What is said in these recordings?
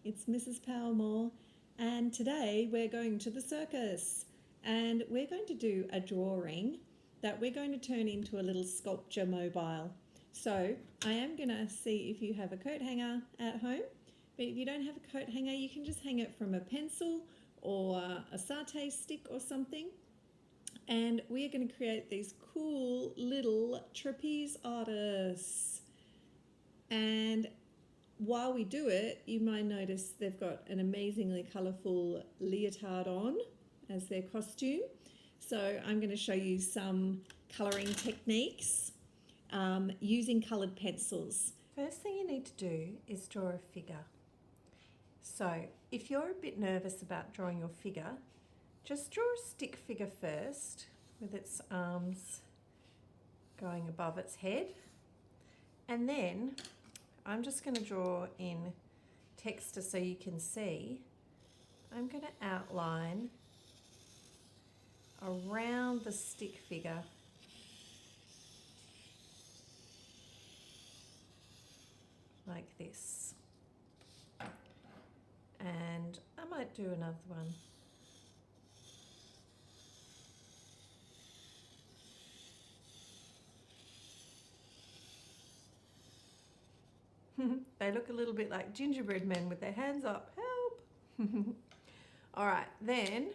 it's Mrs. Powermore, and today we're going to the circus and we're going to do a drawing that we're going to turn into a little sculpture mobile. So I am going to see if you have a coat hanger at home, but if you don't have a coat hanger, you can just hang it from a pencil or a satay stick or something. And we are going to create these cool little trapeze artists. And while we do it, you might notice they've got an amazingly colourful leotard on as their costume. So I'm going to show you some colouring techniques using coloured pencils. First thing you need to do is draw a figure. So if you're a bit nervous about drawing your figure, just draw a stick figure first with its arms going above its head, and then I'm just going to draw in text so you can see. I'm going to outline around the stick figure like this, and I might do another one. They look a little bit like gingerbread men with their hands up. Help! All right, then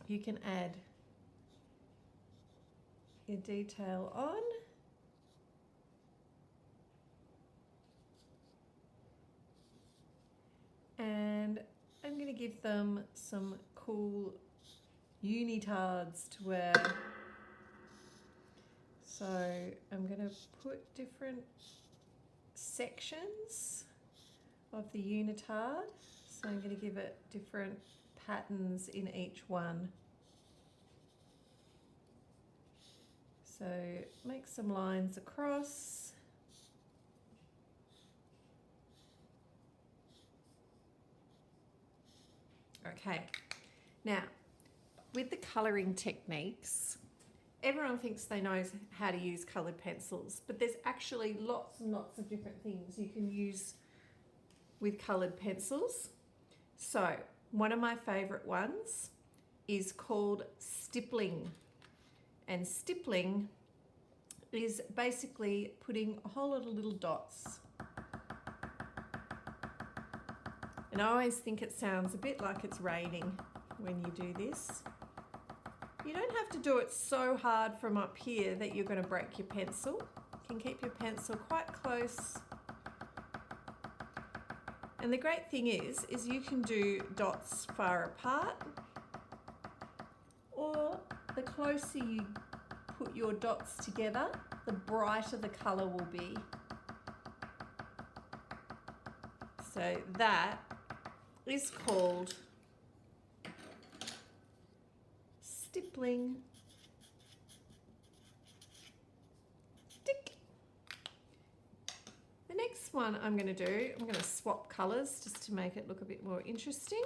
you can add your detail on. And I'm going to give them some cool unitards to wear. So I'm going to put different sections of the unitard, so I'm going to give it different patterns in each one. So make some lines across. Okay, now with the colouring techniques, everyone thinks they know how to use coloured pencils, but there's actually lots and lots of different things you can use with coloured pencils. So one of my favourite ones is called stippling. And stippling is basically putting a whole lot of little dots. And I always think it sounds a bit like it's raining when you do this. You don't have to do it so hard from up here that you're going to break your pencil. You can keep your pencil quite close. And the great thing is you can do dots far apart, or the closer you put your dots together, the brighter the colour will be. So that is called stippling. Tick. The next one I'm going to do, I'm going to swap colours just to make it look a bit more interesting,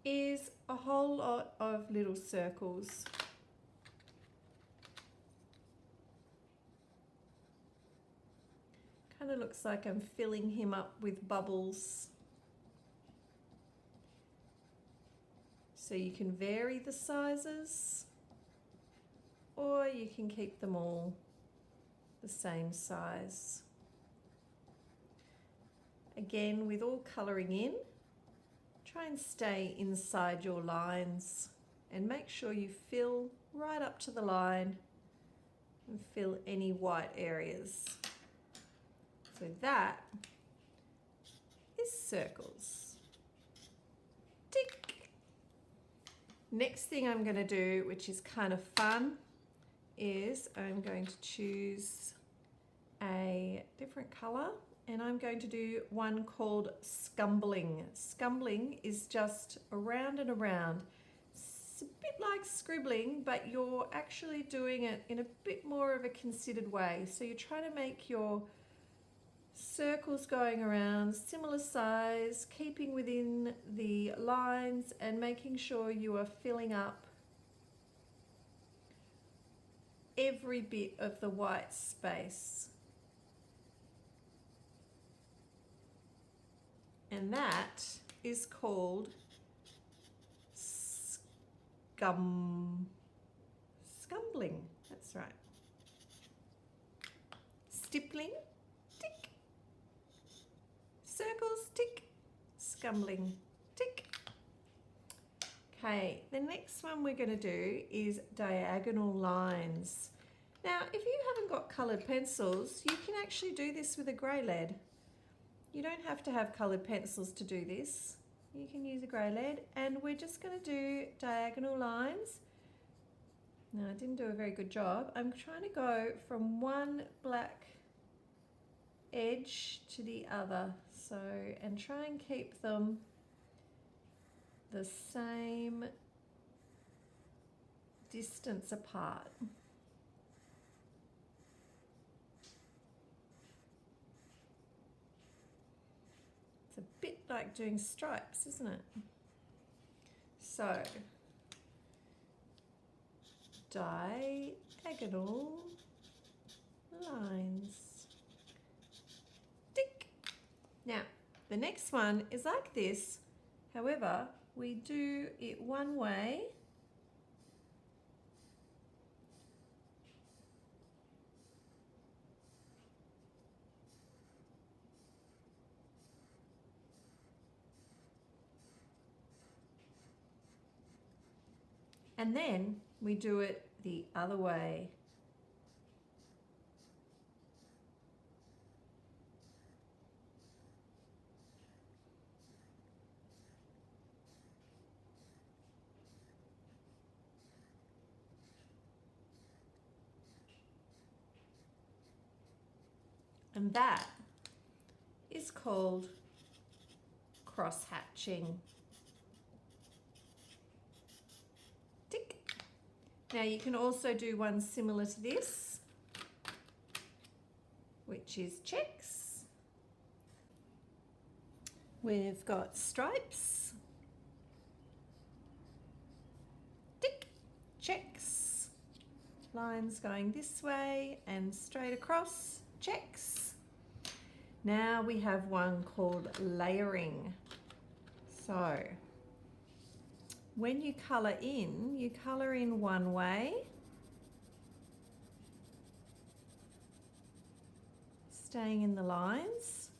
is a whole lot of little circles. Kind of looks like I'm filling him up with bubbles. So you can vary the sizes, or you can keep them all the same size. Again, with all colouring in, try and stay inside your lines and make sure you fill right up to the line and fill any white areas. So that is circles. Tick. Next thing I'm going to do, which is kind of fun, is I'm going to choose a different colour, and I'm going to do one called scumbling. Scumbling is just around and around. It's a bit like scribbling, but you're actually doing it in a bit more of a considered way. So you're trying to make your circles going around similar size, keeping within the lines and making sure you are filling up every bit of the white space. And that is called scumbling. That's right. Stippling, tick. Circles, tick. Scumbling, tick. Okay, the next one we're going to do is diagonal lines. Now, if you haven't got coloured pencils, you can actually do this with a grey lead. You don't have to have coloured pencils to do this. You can use a grey lead, and we're just going to do diagonal lines. Now, I didn't do a very good job. I'm trying to go from one black edge to the other, and try and keep them the same distance apart. It's a bit like doing stripes, isn't it? So, diagonal lines. Tick. Now, the next one is like this. However, we do it one way. And then we do it the other way. And that is called cross-hatching. Tick. Now you can also do one similar to this, which is checks. We've got stripes. Tick. Checks. Lines going this way and straight across. Checks. Now we have one called layering. So when you colour in one way, staying in the lines,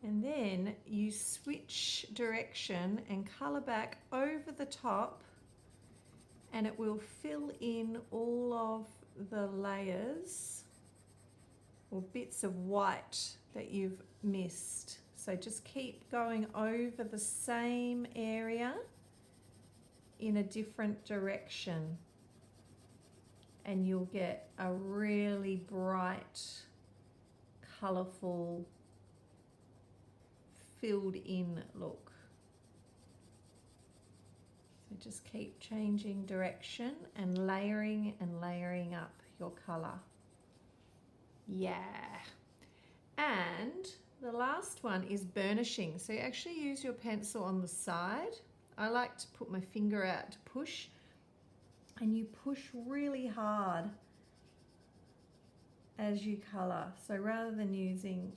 and then you switch direction and colour back over the top, and it will fill in all of the layers or bits of white that you've missed. So just keep going over the same area in a different direction, and you'll get a really bright, colourful, filled in look. So just keep changing direction and layering up your colour. Yeah. And the last one is burnishing. So you actually use your pencil on the side. I like to put my finger out to push, and you push really hard as you colour. So rather than using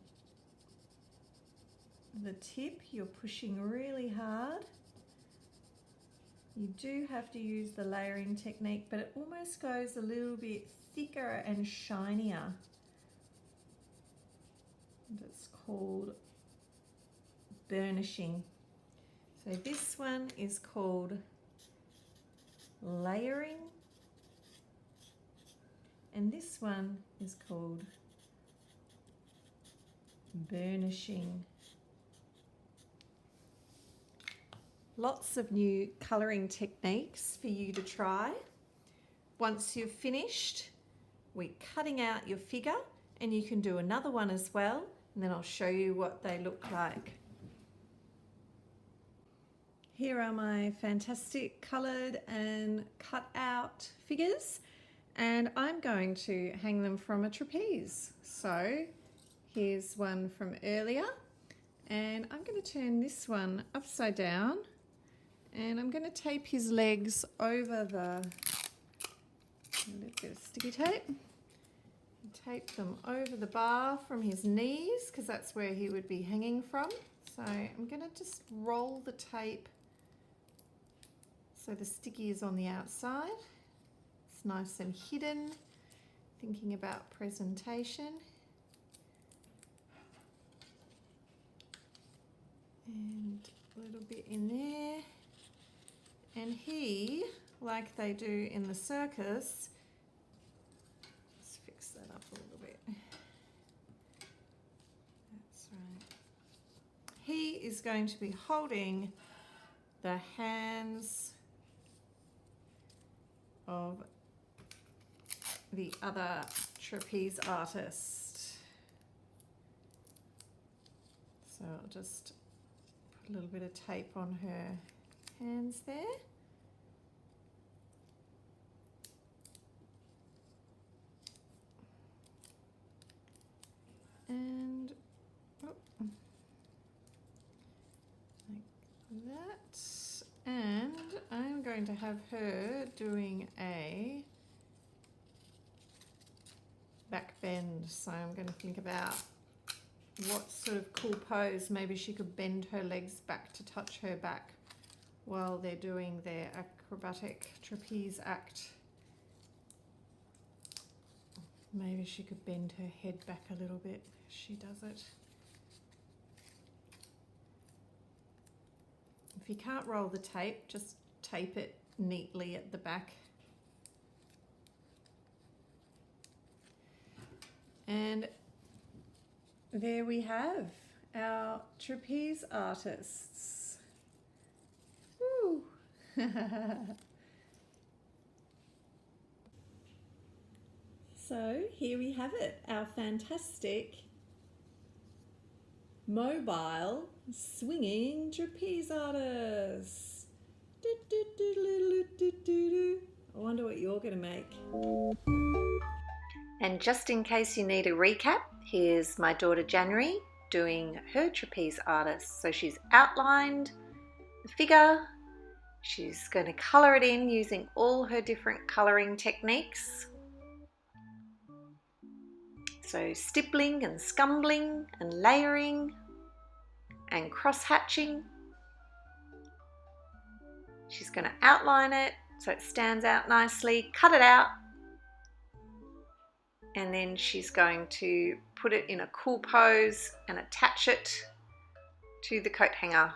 the tip, you're pushing really hard. You do have to use the layering technique, but it almost goes a little bit thicker and shinier. And it's called burnishing. So this one is called layering, and this one is called burnishing. Lots of new colouring techniques for you to try. Once you've finished, we're cutting out your figure, and you can do another one as well, and then I'll show you what they look like. Here are my fantastic coloured and cut out figures, and I'm going to hang them from a trapeze. So here's one from earlier, and I'm going to turn this one upside down, and I'm going to tape his legs over a little bit of sticky tape. tape them over the bar from his knees because that's where he would be hanging from. So I'm going to just roll the tape so the sticky is on the outside. It's nice and hidden, thinking about presentation. And a little bit in there. And he, like they do in the circus, let's fix that up a little bit. That's right. He is going to be holding the hands of the other trapeze artist. So I'll just put a little bit of tape on her hands there. And like that. And I'm going to have her doing a back bend. So I'm going to think about what sort of cool pose. Maybe she could bend her legs back to touch her back while they're doing their acrobatic trapeze act. Maybe she could bend her head back a little bit as she does it. If you can't roll the tape, just tape it neatly at the back. And there we have our trapeze artists. Woo! So here we have it, our fantastic mobile swinging trapeze artists. I wonder what you're going to make. And just in case you need a recap, here's my daughter January doing her trapeze artist. So she's outlined the figure, she's going to colour it in using all her different colouring techniques. So stippling and scumbling and layering and cross-hatching. She's going to outline it so it stands out nicely, cut it out, and then she's going to put it in a cool pose and attach it to the coat hanger.